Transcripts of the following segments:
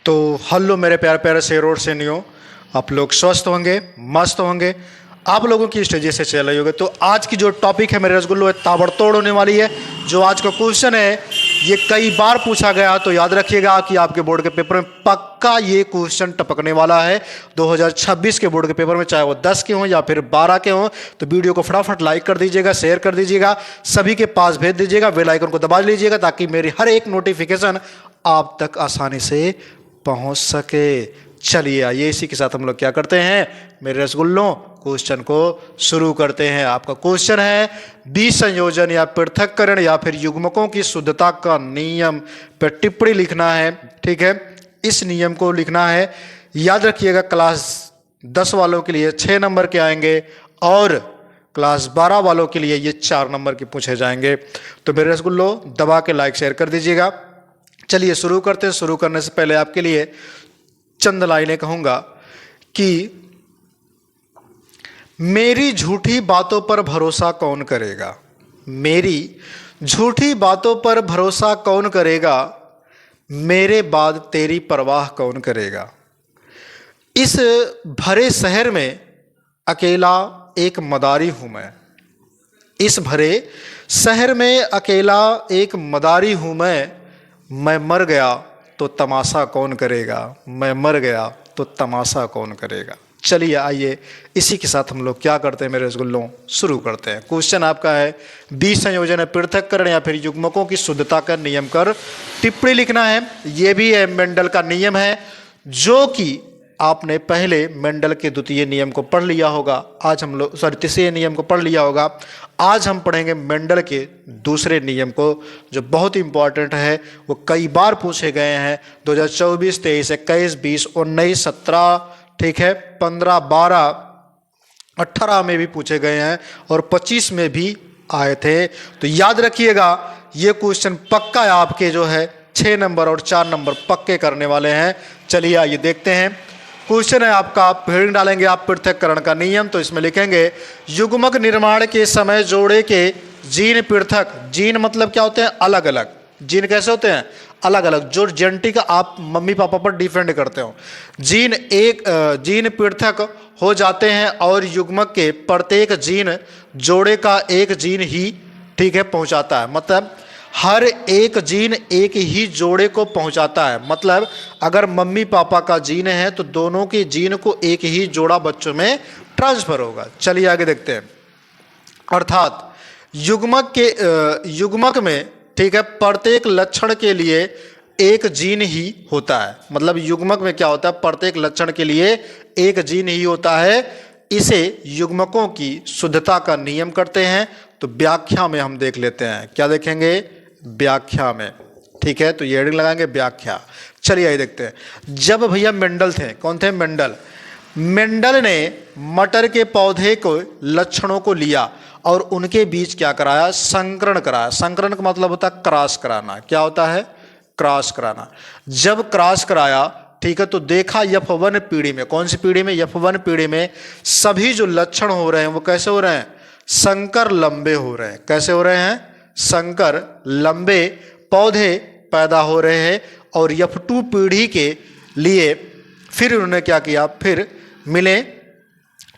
तो हेलो मेरे प्यारे प्यारे शेरों और सेनियों, आप लोग स्वस्थ होंगे, मस्त होंगे। आप लोगों की स्टडी से चल रही होगी। तो आज की जो टॉपिक है मेरे रसगुल्लो, ताबड़तोड़ होने वाली है। जो आज का क्वेश्चन है ये कई बार पूछा गया, तो याद रखिएगा कि आपके बोर्ड के पेपर में पक्का ये क्वेश्चन टपकने वाला है 2026 के बोर्ड के पेपर में, चाहे वो 10 के हों या फिर 12 के हों। तो वीडियो को फटाफट लाइक कर दीजिएगा, शेयर कर दीजिएगा, सभी के पास भेज दीजिएगा, बेल आइकन को दबा लीजिएगा ताकि मेरी हर एक नोटिफिकेशन आप तक आसानी से पहुंच सके। चलिए आइए इसी के साथ हम लोग क्या करते हैं मेरे रसगुल्लों, क्वेश्चन को शुरू करते हैं। आपका क्वेश्चन है विसंयोजन या पृथक्करण या फिर युग्मकों की शुद्धता का नियम पर टिप्पणी लिखना है। ठीक है, इस नियम को लिखना है। याद रखिएगा क्लास 10 वालों के लिए 6 नंबर के आएंगे और क्लास 12 वालों के लिए ये 4 नंबर के पूछे जाएंगे। तो मेरे रसगुल्लों दबा के लाइक शेयर कर दीजिएगा। चलिए शुरू करते हैं। शुरू करने से पहले आपके लिए चंद लाइनें कहूंगा कि मेरी झूठी बातों पर भरोसा कौन करेगा, मेरी झूठी बातों पर भरोसा कौन करेगा, मेरे बाद तेरी परवाह कौन करेगा। इस भरे शहर में अकेला एक मदारी हूं इस भरे शहर में अकेला एक मदारी हूं मैं मर गया तो तमाशा कौन करेगा, मैं मर गया तो तमाशा कौन करेगा। चलिए आइए इसी के साथ हम लोग क्या करते हैं मेरे रसगुल्लों, शुरू करते हैं। क्वेश्चन आपका है विसंयोजन पृथक्करण या फिर युग्मकों की शुद्धता का नियम कर टिप्पणी लिखना है। यह भी है मेंडल का नियम है, जो कि आपने पहले मेंडल के द्वितीय नियम को पढ़ लिया होगा। आज हम लोग तीसरे नियम को पढ़ लिया होगा। आज हम पढ़ेंगे मेंडल के दूसरे नियम को, जो बहुत इंपॉर्टेंट है। वो कई बार पूछे गए हैं 2024, 23, 21, 20, 19, 17, ठीक है, 15, 12, 18 में भी पूछे गए हैं और 25 में भी आए थे। तो याद रखिएगा ये क्वेश्चन पक्का है आपके जो है 6 नंबर और 4 नंबर पक्के करने वाले हैं। चलिए आइए देखते हैं। क्वेश्चन है आपका, हेडिंग डालेंगे आप पृथक्करण का नियम। तो इसमें लिखेंगे युग्मक निर्माण के समय जोड़े के जीन पृथक, जीन मतलब क्या होते हैं, अलग अलग। जीन कैसे होते हैं, अलग अलग। जो जेनेटिक आप मम्मी पापा पर डिपेंड करते हो, जीन पृथक हो जाते हैं और युग्मक के प्रत्येक जीन जोड़े का एक जीन ही, ठीक है, पहुंचाता है। मतलब हर एक जीन एक ही जोड़े को पहुंचाता है। मतलब अगर मम्मी पापा का जीन है तो दोनों के जीन को एक ही जोड़ा बच्चों में ट्रांसफर होगा। चलिए आगे देखते हैं। अर्थात युग्मक में, ठीक है, प्रत्येक लक्षण के लिए एक जीन ही होता है। मतलब युग्मक में क्या होता है, प्रत्येक लक्षण के लिए एक जीन ही होता है। इसे युग्मकों की शुद्धता का नियम करते हैं। तो व्याख्या में हम देख लेते हैं, क्या देखेंगे, व्याख्या में। ठीक है, तो ये हेडिंग लगाएंगे व्याख्या। चलिए आइए देखते हैं। जब भैया मेंडल थे, कौन थे, मेंडल ने मटर के पौधे को लक्षणों को लिया और उनके बीच क्या कराया, संकरण कराया। संकरण का मतलब होता है क्रॉस कराना। क्या होता है, क्रॉस कराना। जब क्रॉस कराया, ठीक है, तो देखा F1 पीढ़ी में, कौन सी पीढ़ी में, F1 पीढ़ी में सभी जो लक्षण हो रहे हैं वो कैसे हो रहे हैं, संकर लंबे हो रहे हैं। कैसे हो रहे हैं, संकर लंबे पौधे पैदा हो रहे हैं। और F2 पीढ़ी के लिए फिर उन्होंने क्या किया, फिर मिले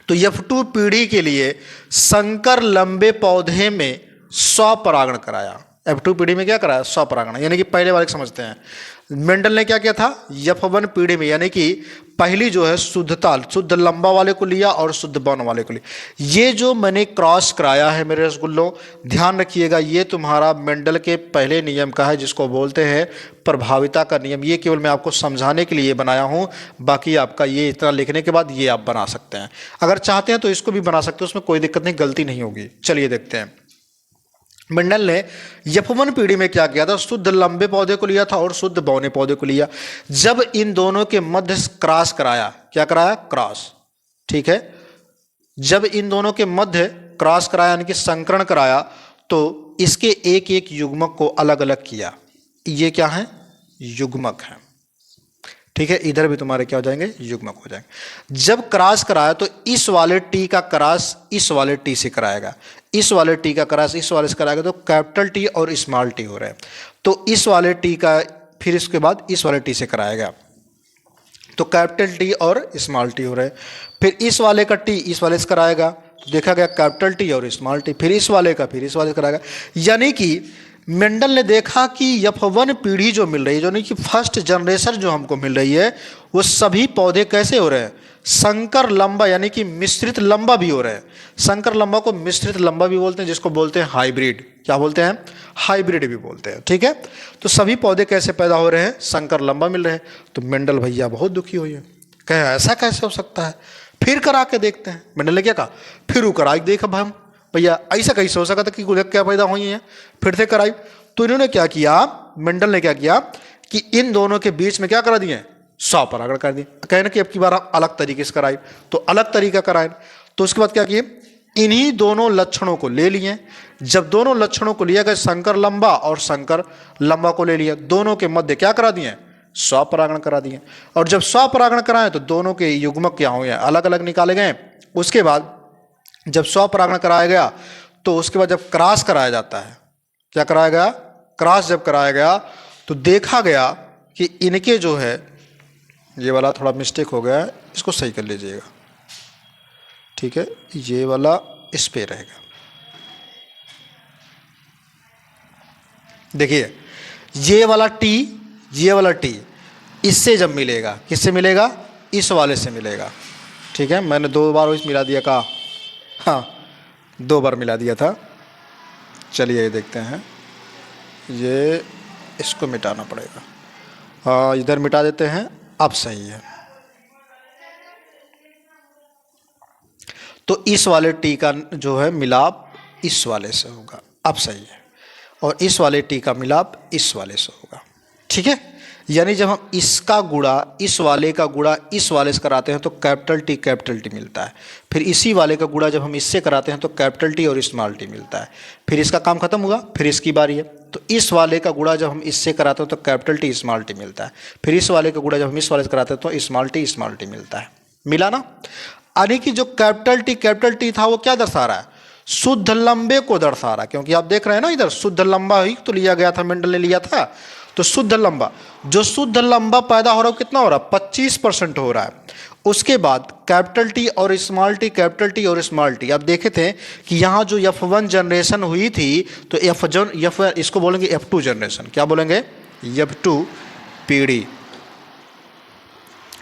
तो F2 पीढ़ी के लिए संकर लंबे पौधे में स्वपरागण कराया। F2 पीढ़ी में क्या कराया, स्वपरागण। यानी कि पहले वाले समझते हैं, मेंडल ने क्या किया था, F1 पीढ़ी में, यानी कि पहली जो है शुद्ध लंबा वाले को लिया और शुद्ध बौन वाले को लिया। ये जो मैंने क्रॉस कराया है मेरे रसगुल्लों, ध्यान रखिएगा, ये तुम्हारा मेंडल के पहले नियम का है, जिसको बोलते हैं प्रभाविता का नियम। ये केवल मैं आपको समझाने के लिए बनाया हूं। बाकी आपका ये इतना लिखने के बाद ये आप बना सकते हैं। अगर चाहते हैं तो इसको भी बना सकते हैं, उसमें कोई दिक्कत नहीं, गलती नहीं होगी। चलिए देखते हैं। मेंडल ने F1 पीढ़ी में क्या किया था, शुद्ध लंबे पौधे को लिया था और शुद्ध बौने पौधे को लिया। जब इन दोनों के मध्य क्रॉस कराया, क्या कराया, क्रॉस, ठीक है, जब इन दोनों के मध्य क्रॉस कराया यानी कि संकरण कराया, तो इसके एक एक युग्मक को अलग अलग किया। ये क्या है, युग्मक है। ठीक है, इधर भी तुम्हारे क्या हो जाएंगे, युग्मक हो जाएंगे। जब क्रॉस कराया तो इस वाले टी का क्रॉस इस वाले टी से कराएगा, इस वाले टी का क्रॉस इस वाले से कराएगा, तो कैपिटल टी और स्मॉल टी हो रहे हैं। तो इस वाले टी का फिर इसके बाद इस वाले टी से कराएगा। तो कैपिटल टी और स्मॉल टी हो रहे हैं। फिर इस वाले का टी इस वाले से कराएगा तो देखा गया कैपिटल टी और स्मॉल टी, फिर इस वाले का फिर इस वाले से कराएगा। यानी कि मेंडल ने देखा कि F1 पीढ़ी जो मिल रही है, जो नहीं कि फर्स्ट जनरेशन जो हमको मिल रही है, वो सभी पौधे कैसे हो रहे हैं, संकर लंबा यानी कि मिश्रित लंबा भी हो रहे हैं। संकर लंबा को मिश्रित लंबा भी बोलते हैं, जिसको बोलते हैं हाइब्रिड। क्या बोलते हैं, हाइब्रिड भी बोलते हैं। ठीक है, तो सभी पौधे कैसे पैदा हो रहे हैं, संकर लंबा मिल रहे हैं। तो मेंडल भैया बहुत दुखी हुए, कहे ऐसा कैसे हो सकता है, फिर करा के देखते हैं। मेंडल ने क्या कहा, फिर वो करा के देखा हम भैया ऐसा कैसे हो सका था कि क्या पैदा हुई है, फिर से कराई। तो इन्होंने क्या किया, मेंडल ने क्या किया कि इन दोनों के बीच में क्या करा दिए, स्वपरागण कर दिए। कहने की अब की बार अलग तरीके से कराई, तो अलग तरीका कराए। तो उसके बाद क्या किए, इन्हीं दोनों लक्षणों को ले लिए। जब दोनों लक्षणों को लिया गया, संकर लंबा और संकर लंबा को ले लिया, दोनों के मध्य क्या करा दिए, स्वपरागण करा दिए। और जब स्वपरागण कराए तो दोनों के युग्मक क्या हो गए, अलग अलग निकाले गए। उसके बाद जब स्वपरागण कराया गया तो उसके बाद जब क्रॉस कराया जाता है, क्या कराया गया, क्रॉस जब कराया गया तो देखा गया कि इनके जो है, ये वाला थोड़ा मिस्टेक हो गया है, इसको सही कर लीजिएगा। ठीक है, ये वाला इस पे रहेगा। देखिए ये वाला टी, ये वाला टी इससे जब मिलेगा, किससे मिलेगा, इस वाले से मिलेगा। ठीक है, मैंने 2 बार इस मिला दिया का, हाँ 2 बार मिला दिया था। चलिए ये देखते हैं, ये इसको मिटाना पड़ेगा। हाँ इधर मिटा देते हैं, अब सही है। तो इस वाले टी का जो है मिलाप इस वाले से होगा, अब सही है। और इस वाले टी का मिलाप इस वाले से होगा। ठीक है, यानी जब हम इसका गुणा इस वाले का गुणा इस वाले से कराते हैं तो कैपिटल टी मिलता है। फिर इसी वाले का गुणा जब हम इससे कराते हैं तो कैपिटल टी और स्मॉल टी मिलता है। फिर इसका काम खत्म हुआ, फिर इसकी बारी है। तो इस वाले का गुणा जब हम इससे कराते हैं तो कैपिटल टी स्मॉल टी मिलता है। फिर इस वाले का गुणा जब हम इस वाले से कराते हैं तो स्मॉल टी मिलता है। मिला ना। यानी कि जो कैपिटल टी था वो क्या दर्शा रहा है, शुद्ध लंबे को दर्शा रहा है। क्योंकि आप देख रहे हैं ना, इधर शुद्ध लंबा ही तो लिया गया था, मेंडल ने लिया था। तो शुद्ध लंबा, जो शुद्ध लंबा पैदा हो रहा है कितना हो रहा है, 25% हो रहा है। उसके बाद कैपिटल टी और स्मॉल टी, कैपिटल टी और स्मॉल टी। आप देखे थे कि यहाँ जो F1 जनरेशन हुई थी तो इसको बोलेंगे F2 जनरेशन। क्या बोलेंगे, F2 पीढ़ी।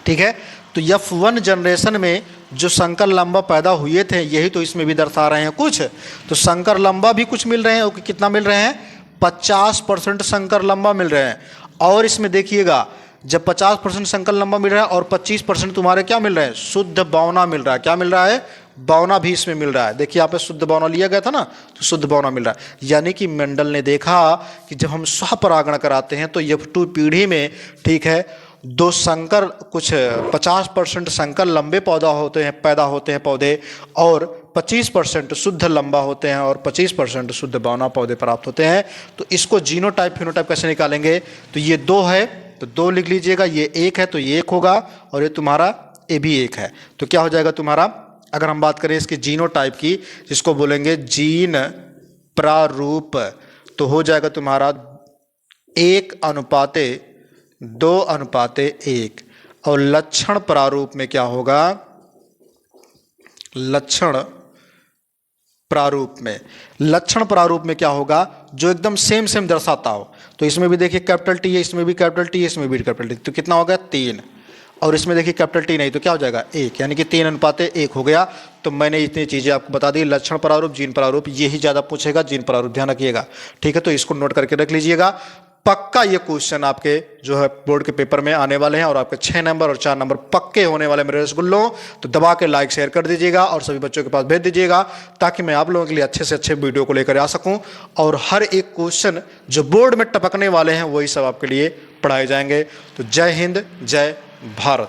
ठीक है, तो F1 जनरेशन में जो संकर लंबा पैदा हुए थे यही तो इसमें भी दर्शा रहे हैं कुछ। तो संकर लंबा भी कुछ मिल रहे हैं, कितना मिल रहे हैं, 50% संकर लंबा मिल रहे हैं। और इसमें देखिएगा जब 50% संकर लंबा मिल रहा है और 25% तुम्हारे क्या मिल रहे हैं, शुद्ध बौना मिल रहा है। क्या मिल रहा है, बौना भी इसमें मिल रहा है। देखिए यहाँ पे शुद्ध बौना लिया गया था ना, तो शुद्ध बौना मिल रहा है। यानी कि मेंडल ने देखा कि जब हम स्वपरागण कराते हैं तो F2 पीढ़ी में, ठीक है, दो संकर कुछ 50% संकर लंबे पैदा होते हैं पौधे, और 25% शुद्ध लंबा होते हैं और 25% शुद्ध बौना पौधे प्राप्त होते हैं। तो इसको जीनोटाइप फिनोटाइप कैसे निकालेंगे, तो ये 2 है तो 2 लिख लीजिएगा, ये 1 है तो ये 1 होगा, और ये तुम्हारा ये भी 1 है। तो क्या हो जाएगा तुम्हारा, अगर हम बात करें इसकी जीनोटाइप की, जिसको बोलेंगे जीन प्रारूप, तो हो जाएगा तुम्हारा 1:2:1। और लक्षण प्रारूप में क्या होगा, लक्षण प्रारूप में क्या होगा, जो एकदम सेम दर्शाता हो। तो इसमें भी देखिए कैपिटल टी है, इसमें भी कैपिटल टी है, इसमें भी कैपिटल टी, तो कितना हो गया 3। और इसमें देखिए कैपिटल टी नहीं तो क्या हो जाएगा 1, यानी कि 3:1 हो गया। तो मैंने इतनी चीज़ें आपको बता दी, लक्षण प्रारूप, जीन प्रारूप, यही ज़्यादा पूछेगा, जीन प्रारूप ध्यान रखिएगा। ठीक है, तो इसको नोट करके रख लीजिएगा। पक्का ये क्वेश्चन आपके जो है बोर्ड के पेपर में आने वाले हैं, और आपके 6 नंबर और 4 नंबर पक्के होने वाले मेरे रसगुल्लों। तो दबा के लाइक शेयर कर दीजिएगा और सभी बच्चों के पास भेज दीजिएगा, ताकि मैं आप लोगों के लिए अच्छे से अच्छे वीडियो को लेकर आ सकूं। और हर एक क्वेश्चन जो बोर्ड में टपकने वाले हैं वही सब आपके लिए पढ़ाए जाएंगे। तो जय हिंद, जय भारत।